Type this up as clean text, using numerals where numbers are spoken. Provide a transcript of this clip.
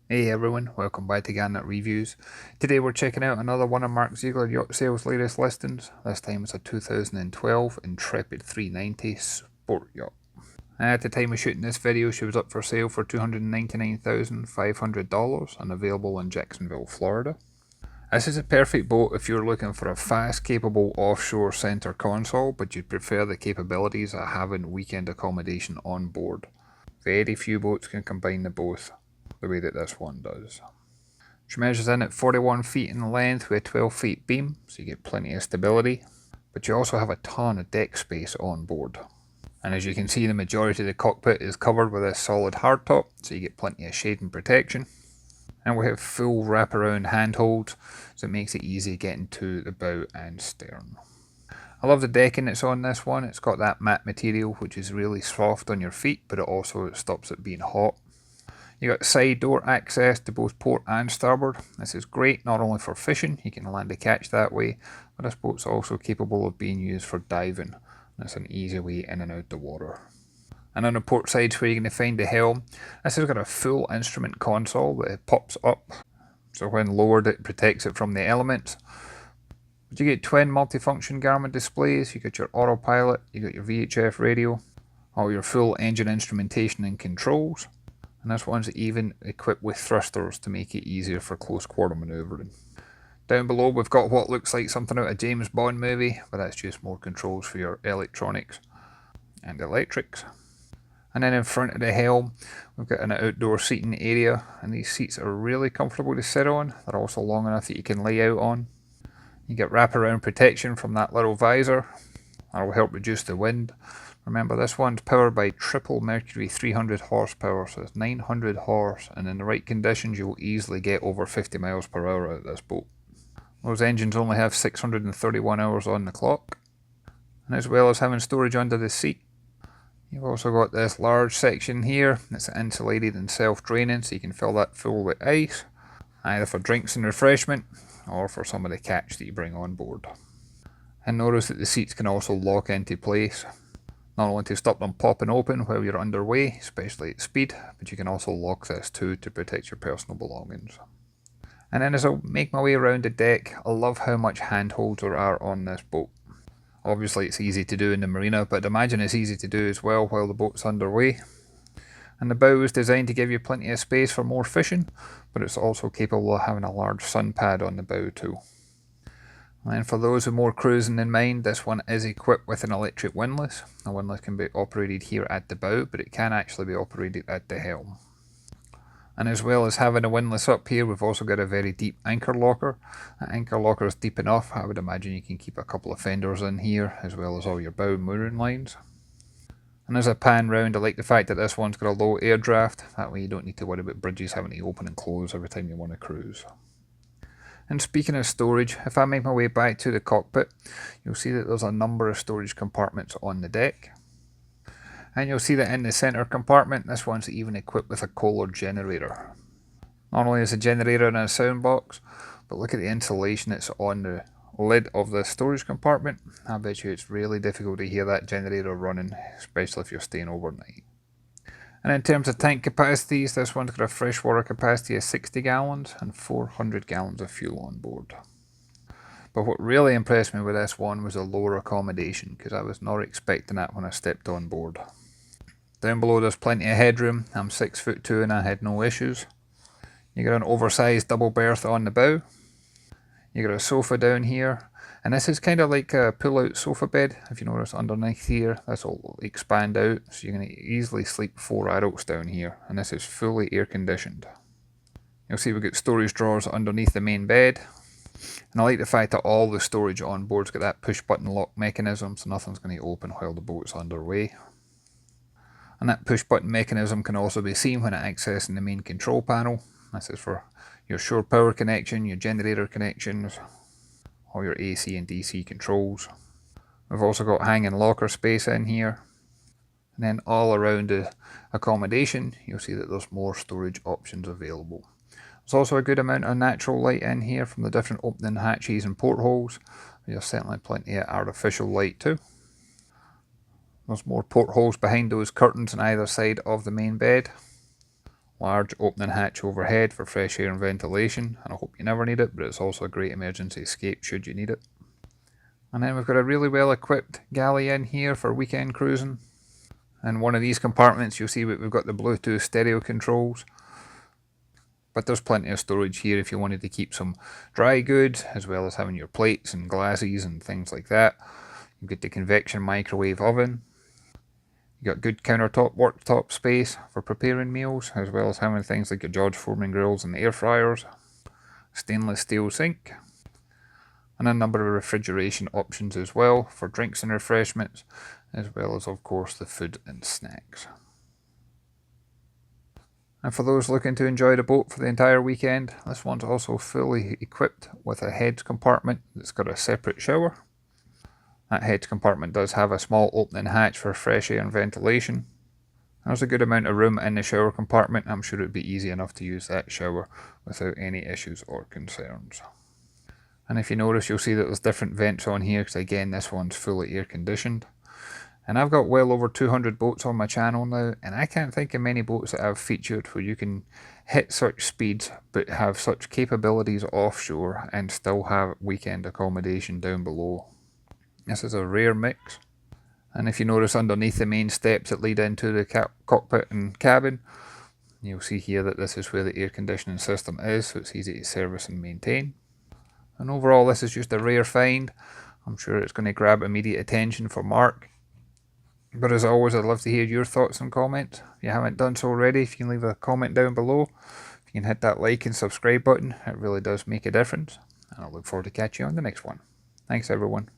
Hey everyone, welcome back to Garnock Reviews. Today we're checking out another one of Mark Ziegler Yacht Sales latest listings. This time it's a 2012 Intrepid 390 sport yacht. At the time of shooting this video, she was up for sale for $299,500 and available in Jacksonville, Florida. This is a perfect boat if you're looking for a fast, capable offshore center console, but you'd prefer the capabilities of having weekend accommodation on board. Very few boats can combine the both the way that this one does. She measures in at 41 feet in length with a 12 feet beam, so you get plenty of stability, but you also have a ton of deck space on board. And as you can see, the majority of the cockpit is covered with a solid hardtop, so you get plenty of shade and protection. And we have full wraparound handholds, so it makes it easy getting to the bow and stern. I love the decking that's on this one. It's got that matte material which is really soft on your feet, but it also stops it being hot. You got side door access to both port and starboard. This is great not only for fishing, you can land a catch that way, but this boat's also capable of being used for diving. That's an easy way in and out the water. And on the port side where you're going to find the helm, this has got a full instrument console that pops up, so when lowered it protects it from the elements. But you get twin multifunction Garmin displays, you got your autopilot, you got your VHF radio, all your full engine instrumentation and controls. And this one's even equipped with thrusters to make it easier for close quarter manoeuvring. Down below we've got what looks like something out of a James Bond movie, but that's just more controls for your electronics and electrics. And then in front of the helm we've got an outdoor seating area, and these seats are really comfortable to sit on. They're also long enough that you can lay out on. You get wraparound protection from that little visor. That will help reduce the wind. Remember, this one's powered by triple Mercury 300 horsepower, so it's 900 horse, and in the right conditions you'll easily get over 50 miles per hour out of this boat. Those engines only have 631 hours on the clock. And as well as having storage under the seat, you've also got this large section here that's insulated and self-draining, so you can fill that full with ice, either for drinks and refreshment, or for some of the catch that you bring on board. And notice that the seats can also lock into place, not only to stop them popping open while you're underway, especially at speed, but you can also lock this too to protect your personal belongings. And then as I make my way around the deck, I love how much handholds there are on this boat. Obviously it's easy to do in the marina, but imagine it's easy to do as well while the boat's underway. And the bow is designed to give you plenty of space for more fishing, but it's also capable of having a large sun pad on the bow too. And for those with more cruising in mind, this one is equipped with an electric windlass. The windlass can be operated here at the bow, but it can actually be operated at the helm. And as well as having a windlass up here, we've also got a very deep anchor locker. That anchor locker is deep enough, I would imagine you can keep a couple of fenders in here, as well as all your bow mooring lines. And as I pan round, I like the fact that this one's got a low air draft. That way you don't need to worry about bridges having to open and close every time you want to cruise. And speaking of storage, if I make my way back to the cockpit, you'll see that there's a number of storage compartments on the deck. And you'll see that in the centre compartment, this one's even equipped with a Kohler generator. Not only is a generator in a sound box, but look at the insulation that's on the lid of the storage compartment. I bet you it's really difficult to hear that generator running, especially if you're staying overnight. And in terms of tank capacities, this one's got a freshwater capacity of 60 gallons and 400 gallons of fuel on board. But what really impressed me with this one was the lower accommodation, because I was not expecting that when I stepped on board. Down below there's plenty of headroom. I'm 6'2" and I had no issues. You got an oversized double berth on the bow. You got a sofa down here. And this is kind of like a pull-out sofa bed. If you notice underneath here, this will expand out, so you're going to easily sleep 4 adults down here. And this is fully air-conditioned. You'll see we've got storage drawers underneath the main bed. And I like the fact that all the storage on board's got that push-button lock mechanism, so nothing's going to open while the boat's underway. And that push-button mechanism can also be seen when accessing the main control panel. This is for your shore power connection, your generator connections, all your AC and DC controls. We've also got hanging locker space in here. And then all around the accommodation, you'll see that there's more storage options available. There's also a good amount of natural light in here from the different opening hatches and portholes. There's certainly plenty of artificial light too. There's more portholes behind those curtains on either side of the main bed. Large opening hatch overhead for fresh air and ventilation, and I hope you never need it, but it's also a great emergency escape should you need it. And then we've got a really well equipped galley in here for weekend cruising. In one of these compartments you'll see we've got the Bluetooth stereo controls, but there's plenty of storage here if you wanted to keep some dry goods, as well as having your plates and glasses and things like that. You've got the convection microwave oven. You've got good countertop worktop space for preparing meals, as well as having things like your George Foreman grills and air fryers. Stainless steel sink. And a number of refrigeration options as well for drinks and refreshments, as well as of course the food and snacks. And for those looking to enjoy the boat for the entire weekend, this one's also fully equipped with a head compartment that's got a separate shower. That head compartment does have a small opening hatch for fresh air and ventilation. There's a good amount of room in the shower compartment. I'm sure it would be easy enough to use that shower without any issues or concerns. And if you notice, you'll see that there's different vents on here, because again this one's fully air conditioned. And I've got well over 200 boats on my channel now, and I can't think of many boats that I've featured where you can hit such speeds but have such capabilities offshore and still have weekend accommodation down below. This is a rare mix. And if you notice underneath the main steps that lead into the cockpit and cabin, you'll see here that this is where the air conditioning system is, so it's easy to service and maintain. And overall this is just a rare find. I'm sure it's going to grab immediate attention for Mark. But as always, I'd love to hear your thoughts and comments. If you haven't done so already, if you can leave a comment down below, if you can hit that like and subscribe button, it really does make a difference. And I look forward to catching you on the next one. Thanks everyone.